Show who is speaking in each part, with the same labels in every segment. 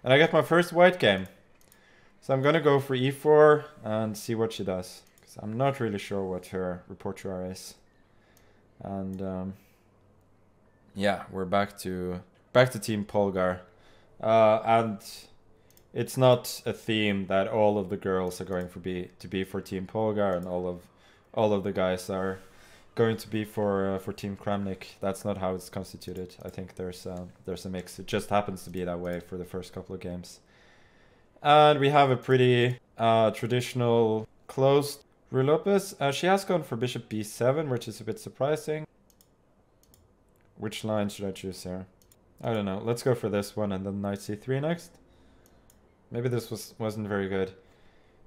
Speaker 1: And I get my first white game. So I'm gonna go for e4 and see what she does. Because I'm not really sure what her repertoire is. And yeah, we're back to Team Polgar. And it's not a theme that all of the girls are going to be for Team Polgar and all of the guys are going to be for Team Kramnik. That's not how it's constituted. I think there's a mix. It just happens to be that way for the first couple of games. And we have a pretty traditional closed Rue Lopez. She has gone for bishop b7, which is a bit surprising. Which line should I choose here? I don't know. Let's go for this one and then knight c3 next. Maybe this wasn't very good.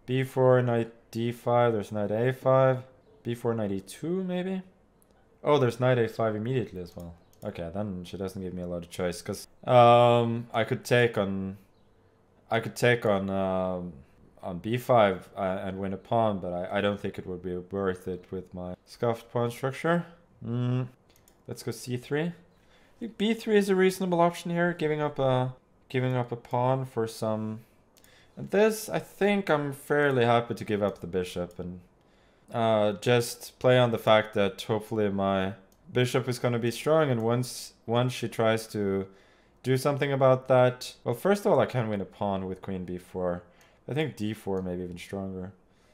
Speaker 1: b4, knight d5, there's knight a5. b4, knight e2 maybe? Oh, there's knight a5 immediately as well. Okay, then she doesn't give me a lot of choice, because I could take on b5 and win a pawn, but I don't think it would be worth it with my scuffed pawn structure. Let's go c3. I think b3 is a reasonable option here, giving up a pawn for some. And this, I think I'm fairly happy to give up the bishop and just play on the fact that hopefully my bishop is going to be strong, and once she tries to do something about that, well, first of all, I can win a pawn with queen b4. I think d4 maybe even stronger.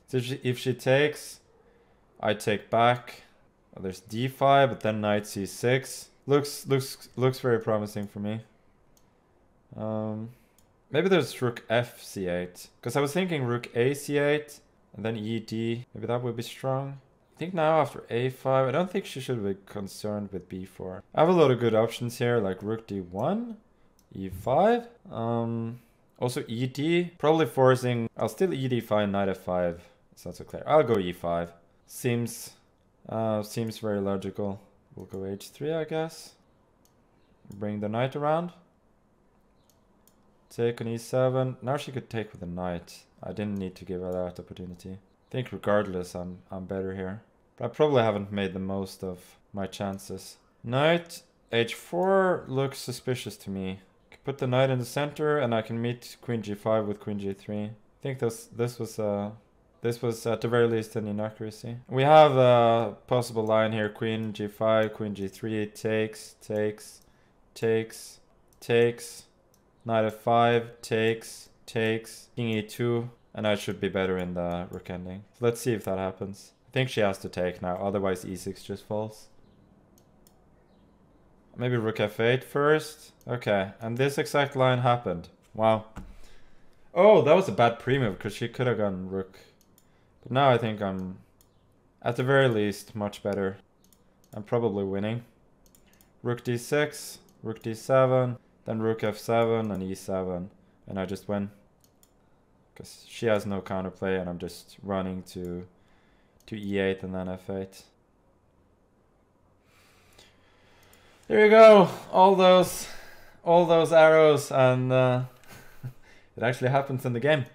Speaker 1: So if she takes, I take back. Well, there's d5, but then knight c6. Looks very promising for me. Maybe there's rook f c8, because I was thinking rook a c8 and then ed. Maybe that would be strong. I think now after a5, I don't think she should be concerned with b4. I have a lot of good options here, like rook d1, e5. Also ed, probably forcing. I'll still ed5, knight f5. It's not so clear. I'll go e5. Seems very logical. We'll go h3, I guess. Bring the knight around. Take on e7. Now she could take with a knight. I didn't need to give her that opportunity. I think regardless, I'm better here. But I probably haven't made the most of my chances. Knight h4 looks suspicious to me. Put the knight in the center, and I can meet queen g5 with queen g3. I think this was at the very least an inaccuracy. We have a possible line here: queen g5, queen g3, takes, knight f5, takes, king e2, and I should be better in the rook ending. So let's see if that happens. I think she has to take now, otherwise e6 just falls. Maybe rook f8 first. Okay, and this exact line happened. Wow. Oh, that was a bad pre-move, because she could have gone rook. But now I think I'm, at the very least, much better. I'm probably winning. Rook d6, rook d7, then rook f7 and e7. And I just win. Because she has no counterplay and I'm just running to e8 and then f8. There you go, all those arrows, and it actually happens in the game.